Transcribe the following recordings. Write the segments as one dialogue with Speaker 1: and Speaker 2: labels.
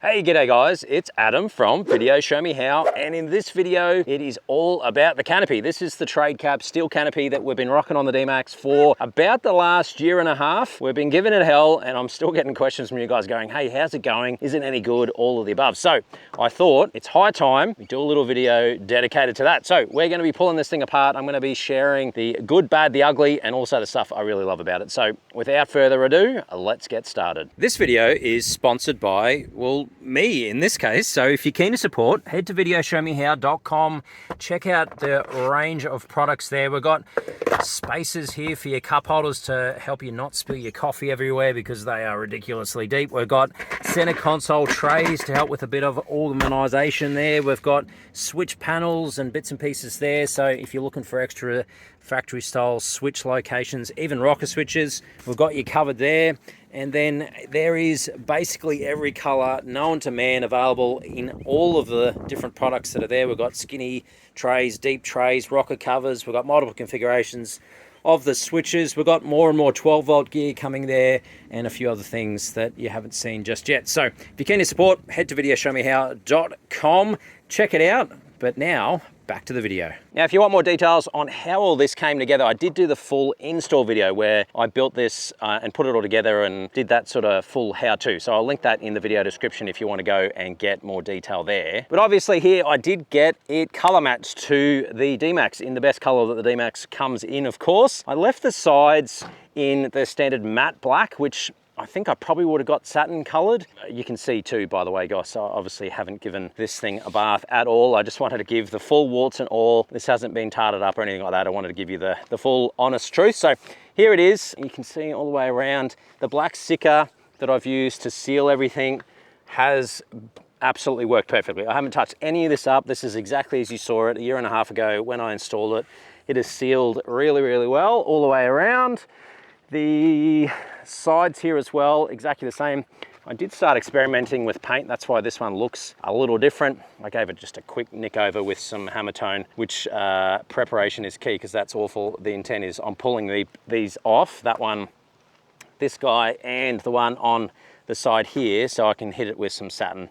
Speaker 1: Hey, g'day guys, it's Adam from VideoShowMeHow, and in this video, it is all about the canopy. This is the Tradecap steel canopy that we've been rocking on the D-Max for about the last year and a half. We've been giving it hell, and I'm still getting questions from you guys going, hey, how's it going? Is it any good? All of the above. So I thought it's high time we do a little video dedicated to that. So we're gonna be pulling this thing apart. I'm gonna be sharing the good, bad, the ugly, and also the stuff I really love about it. So without further ado, let's get started. This video is sponsored by, well, me in this case. So if you're keen to support, head to VideoShowMeHow.com. Check out the range of products there. We've got spaces here for your cup holders to help you not spill your coffee everywhere because they are ridiculously deep. We've got center console trays to help with a bit of organization there. We've got switch panels and bits and pieces there. So if you're looking for extra factory style switch locations, even rocker switches, we've got you covered there. And then there is basically every color known to man available in all of the different products that are there. We've got skinny trays, deep trays, rocker covers. We've got multiple configurations of the switches. We've got more and more 12-volt gear coming there and a few other things that you haven't seen just yet. So if you're keen to support, head to VideoShowMeHow.com. Check it out. But now, back to the video. Now, if you want more details on how all this came together, I did do the full install video where I built this and put it all together and did that sort of full how-to. So I'll link that in the video description if you want to go and get more detail there. But obviously here, I did get it color matched to the D-Max in the best color that the D-Max comes in, of course. I left the sides in the standard matte black, which I think I probably would have got satin colored. You can see too, by the way, guys, I obviously haven't given this thing a bath at all. I just wanted to give the full warts and all. This hasn't been tarted up or anything like that. I wanted to give you the full honest truth. So here it is. You can see all the way around. The black sticker that I've used to seal everything has absolutely worked perfectly. I haven't touched any of this up. This is exactly as you saw it a year and a half ago when I installed it. It is sealed really, really well all the way around. The sides here as well, exactly the same. I did start experimenting with paint. That's why this one looks a little different. I gave it just a quick nick over with some hammer tone, which preparation is key because that's awful. The intent is I'm pulling these off, that one, this guy, and the one on the side here, so I can hit it with some satin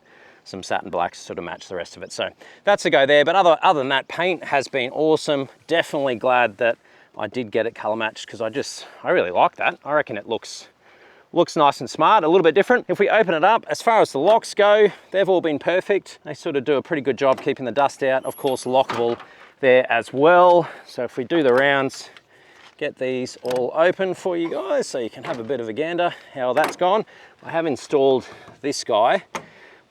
Speaker 1: blacks to sort of match the rest of it. So that's a go there. But other than that, paint has been awesome. Definitely glad that I did get it color matched because I really like that. I reckon it looks nice and smart, a little bit different. If we open it up, as far as the locks go, they've all been perfect. They sort of do a pretty good job keeping the dust out. Of course, lockable there as well. So if we do the rounds, get these all open for you guys so you can have a bit of a gander how that's gone. I have installed this guy,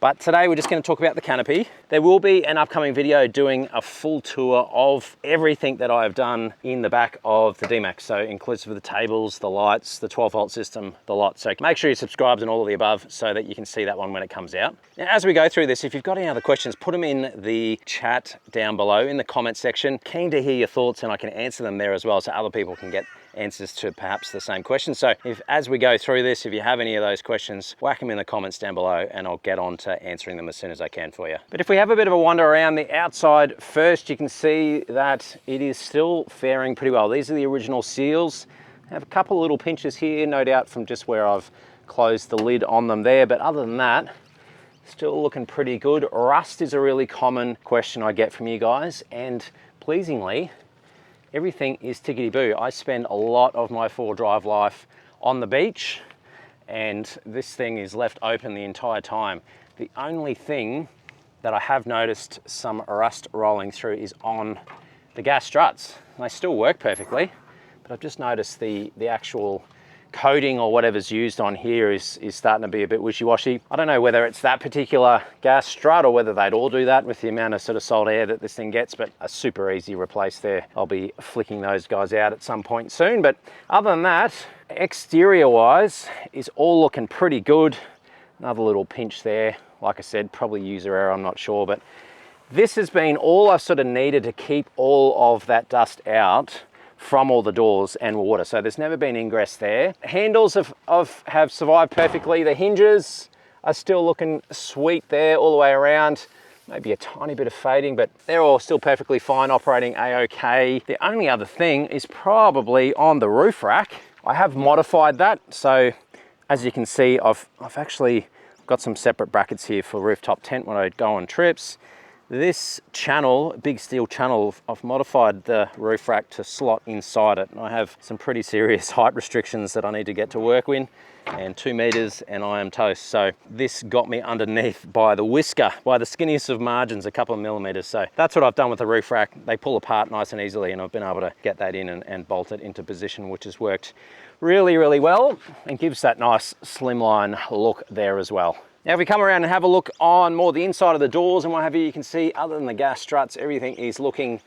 Speaker 1: but today we're just going to talk about the canopy. There will be an upcoming video doing a full tour of everything that I've done in the back of the D-Max. So inclusive of the tables, the lights, the 12-volt system, the lot. So make sure you're subscribed and all of the above so that you can see that one when it comes out. Now, as we go through this, if you've got any other questions, put them in the chat down below in the comment section. Keen to hear your thoughts and I can answer them there as well so other people can get answers to perhaps the same question. So as we go through this, if you have any of those questions, whack them in the comments down below and I'll get on to answering them as soon as I can for you. But if we have a bit of a wander around the outside first, you can see that it is still faring pretty well. These are the original seals. I have a couple of little pinches here, no doubt from just where I've closed the lid on them there. But other than that, still looking pretty good. Rust is a really common question I get from you guys, and pleasingly, everything is tickety-boo. I spend a lot of my four-wheel drive life on the beach, and this thing is left open the entire time. The only thing that I have noticed some rust rolling through is on the gas struts. They still work perfectly, but I've just noticed the actual coating or whatever's used on here is starting to be a bit wishy-washy. I don't know whether it's that particular gas strut or whether they'd all do that with the amount of sort of salt air that this thing gets, but a super easy replace there. I'll be flicking those guys out at some point soon. But other than that, exterior wise is all looking pretty good. Another little pinch there. Like I said, probably user error, I'm not sure, but this has been all I've sort of needed to keep all of that dust out from all the doors and water. So there's never been ingress there. Handles have survived perfectly. The hinges are still looking sweet there all the way around. Maybe a tiny bit of fading, but they're all still perfectly fine, operating a-okay. The only other thing is probably on the roof rack. I have modified that. So as you can see, I've actually Got some separate brackets here for rooftop tent when I go on trips. This channel, big steel channel, I've modified the roof rack to slot inside it. I have some pretty serious height restrictions that I need to get to work with, and 2 meters and I am toast. So this got me underneath by the whisker, by the skinniest of margins, a couple of millimeters. So that's what I've done with the roof rack. They pull apart nice and easily, and I've been able to get that in and bolt it into position, which has worked really, really well and gives that nice slimline look there as well. Now, if we come around and have a look on more the inside of the doors and what have you, you can see other than the gas struts, everything is looking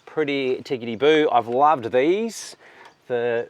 Speaker 1: pretty tickety-boo. I've loved these. The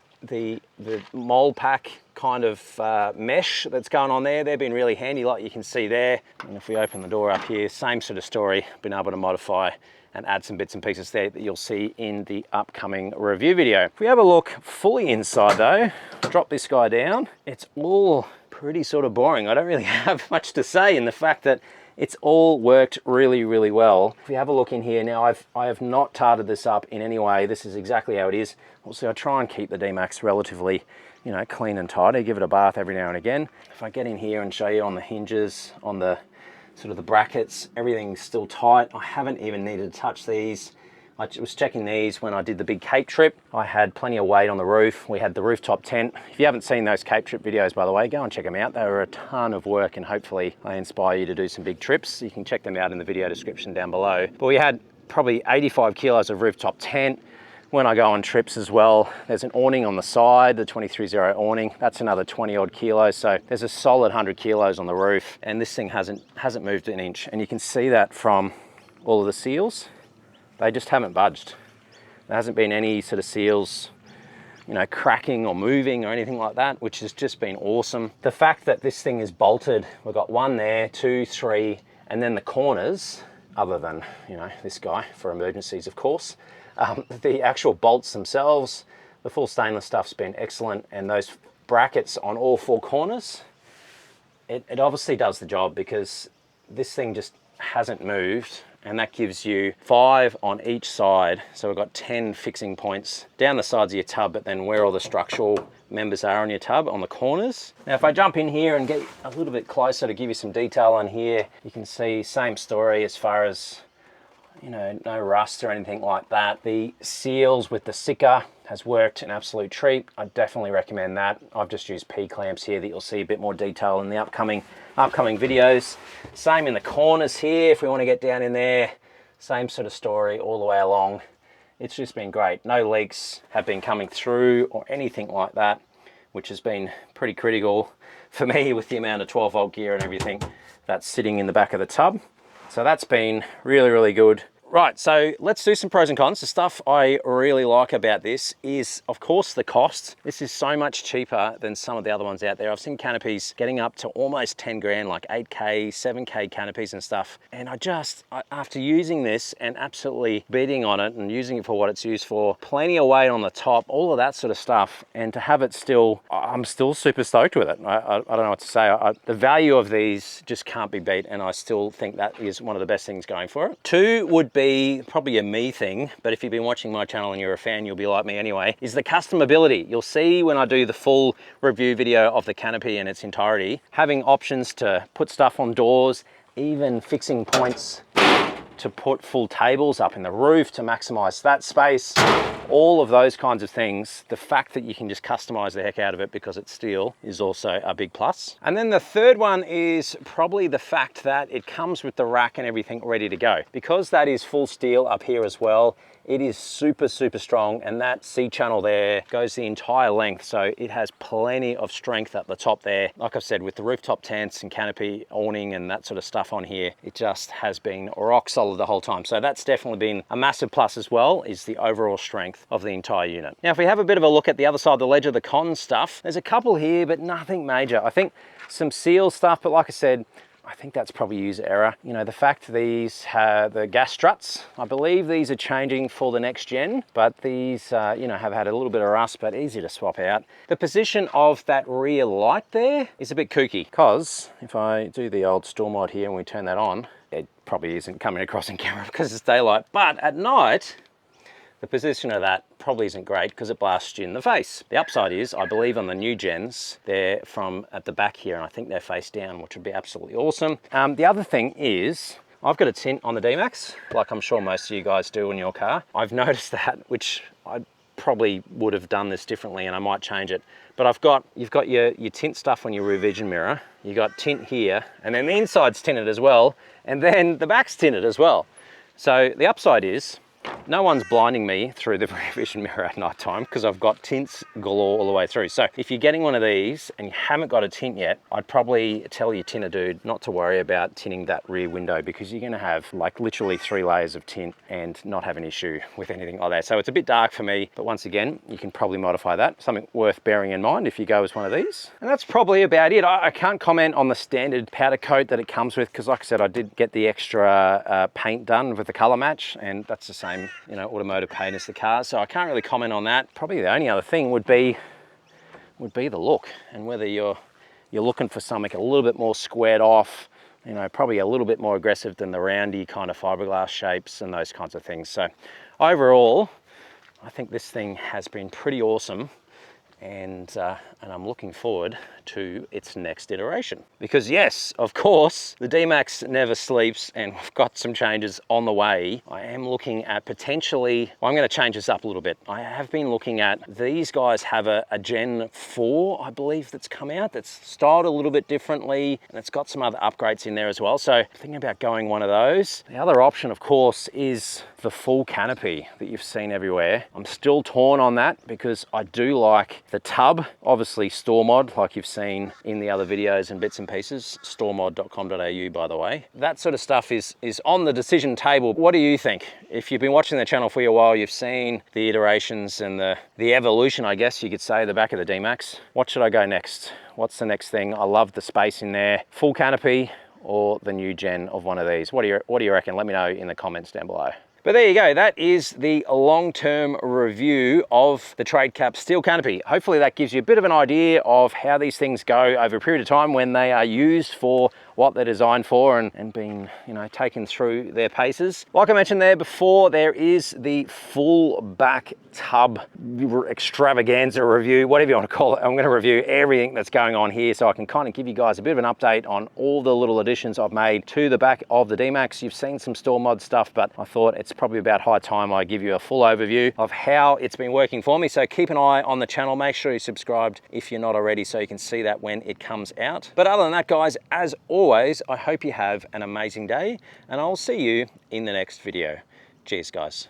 Speaker 1: mold pack kind of mesh that's going on there, they've been really handy, like you can see there. And if we open the door up here, same sort of story, been able to modify and add some bits and pieces there that you'll see in the upcoming review video. If we have a look fully inside though, drop this guy down, it's all pretty sort of boring. I don't really have much to say in the fact that it's all worked really, really well. If we have a look in here now, I have not tarted this up in any way. This is exactly how it is. Also, I try and keep the D-Max relatively, you know, clean and tidy, give it a bath every now and again. If I get in here and show you on the hinges, on the sort of the brackets, everything's still tight. I haven't even needed to touch these. I was checking these when I did the big Cape trip. I had plenty of weight on the roof. We had the rooftop tent. If you haven't seen those Cape trip videos, by the way, go and check them out. They were a ton of work, and hopefully they inspire you to do some big trips. You can check them out in the video description down below. But we had probably 85 kilos of rooftop tent. When I go on trips as well, there's an awning on the side, the 23-0 awning. That's another 20 odd kilos. So there's a solid 100 kilos on the roof, and this thing hasn't moved an inch. And you can see that from all of the seals. They just haven't budged. There hasn't been any sort of seals, you know, cracking or moving or anything like that, which has just been awesome. The fact that this thing is bolted, we've got 1 there, 2, 3, and then the corners, other than, you know, this guy for emergencies, of course. The actual bolts themselves, the full stainless stuff's been excellent, and those brackets on all 4 corners, it obviously does the job, because this thing just hasn't moved, and that gives you 5 on each side. So we've got 10 fixing points down the sides of your tub, but then where all the structural members are on your tub on the corners. Now, if I jump in here and get a little bit closer to give you some detail on here, you can see same story as far as, you know, no rust or anything like that. The seals with the Sika has worked an absolute treat. I definitely recommend that. I've just used P-clamps here that you'll see a bit more detail in the upcoming videos. Same in the corners here, if we want to get down in there. Same sort of story all the way along. It's just been great. No leaks have been coming through or anything like that, which has been pretty critical for me with the amount of 12-volt gear and everything that's sitting in the back of the tub. So that's been really, really good. Right, so let's do some pros and cons. The stuff I really like about this is, of course, the cost. This is so much cheaper than some of the other ones out there. I've seen canopies getting up to almost 10 grand, like 8K, 7K canopies and stuff. And after using this and absolutely beating on it and using it for what it's used for, plenty of weight on the top, all of that sort of stuff, and to have it still, I'm still super stoked with it. I don't know what to say. The value of these just can't be beat, and I still think that is one of the best things going for it. 2 would be probably a me thing, but if you've been watching my channel and you're a fan, you'll be like me anyway, is the customability. You'll see when I do the full review video of the canopy in its entirety, having options to put stuff on doors, even fixing points to put full tables up in the roof to maximize that space, all of those kinds of things. The fact that you can just customize the heck out of it because it's steel is also a big plus. And then the third one is probably the fact that it comes with the rack and everything ready to go. Because that is full steel up here as well, it is super, super strong, and that C-channel there goes the entire length, so it has plenty of strength at the top there. Like I've said, with the rooftop tents and canopy, awning and that sort of stuff on here, it just has been rock solid the whole time. So that's definitely been a massive plus as well, is the overall strength of the entire unit. Now, if we have a bit of a look at the other side of the ledger, the cons stuff, there's a couple here, but nothing major. I think some seal stuff, but like I said, I think that's probably user error. You know, the fact these have the gas struts, I believe these are changing for the next gen, but these, you know, have had a little bit of rust, but easy to swap out. The position of that rear light there is a bit kooky, because if I do the old storm mode here and we turn that on, it probably isn't coming across in camera because it's daylight, but at night, the position of that probably isn't great because it blasts you in the face. The upside is, I believe on the new gens, they're from at the back here, and I think they're face down, which would be absolutely awesome. The other thing is, I've got a tint on the D-Max, like I'm sure most of you guys do in your car. I've noticed that, which I probably would have done this differently and I might change it. But you've got your tint stuff on your rear vision mirror, you got tint here, and then the inside's tinted as well, and then the back's tinted as well. So the upside is, no one's blinding me through the rear vision mirror at night time because I've got tints galore all the way through. So if you're getting one of these and you haven't got a tint yet, I'd probably tell your tinter dude not to worry about tinting that rear window because you're going to have like literally 3 layers of tint and not have an issue with anything like that. So it's a bit dark for me, but once again, you can probably modify that. Something worth bearing in mind if you go as one of these. And that's probably about it. I can't comment on the standard powder coat that it comes with because like I said, I did get the extra paint done with the color match, and that's the same, you know, automotive paint as the car, so I can't really comment on that. Probably the only other thing would be the look, and whether you're looking for something a little bit more squared off, you know, probably a little bit more aggressive than the roundy kind of fiberglass shapes and those kinds of things. So overall, I think this thing has been pretty awesome, and I'm looking forward to its next iteration. Because yes, of course, the D-Max never sleeps, and we've got some changes on the way. I am looking at potentially, well, I'm going to change this up a little bit. I have been looking at, these guys have a Gen 4, I believe, that's come out, that's styled a little bit differently, and it's got some other upgrades in there as well. So thinking about going one of those. The other option, of course, is the full canopy that you've seen everywhere. I'm still torn on that because I do like the tub, obviously store mod, like you've seen in the other videos and bits and pieces, storemod.com.au, by the way. That sort of stuff is on the decision table. What do you think? If you've been watching the channel for a while, you've seen the iterations and the evolution, I guess you could say, the back of the D-Max. What should I go next? What's the next thing? I love the space in there. Full canopy or the new gen of one of these? What do you reckon? Let me know in the comments down below. But there you go, that is the long-term review of the Tradecap Steel Canopy. Hopefully that gives you a bit of an idea of how these things go over a period of time when they are used for what they're designed for and being, you know, taken through their paces. Like I mentioned there before, there is the full back tub extravaganza review, whatever you want to call it. I'm going to review everything that's going on here so I can kind of give you guys a bit of an update on all the little additions I've made to the back of the D-Max. You've seen some store mod stuff, but I thought it's probably about high time I give you a full overview of how it's been working for me. So keep an eye on the channel. Make sure you're subscribed if you're not already so you can see that when it comes out. But other than that, guys, as always, I hope you have an amazing day, and I'll see you in the next video. Cheers, guys.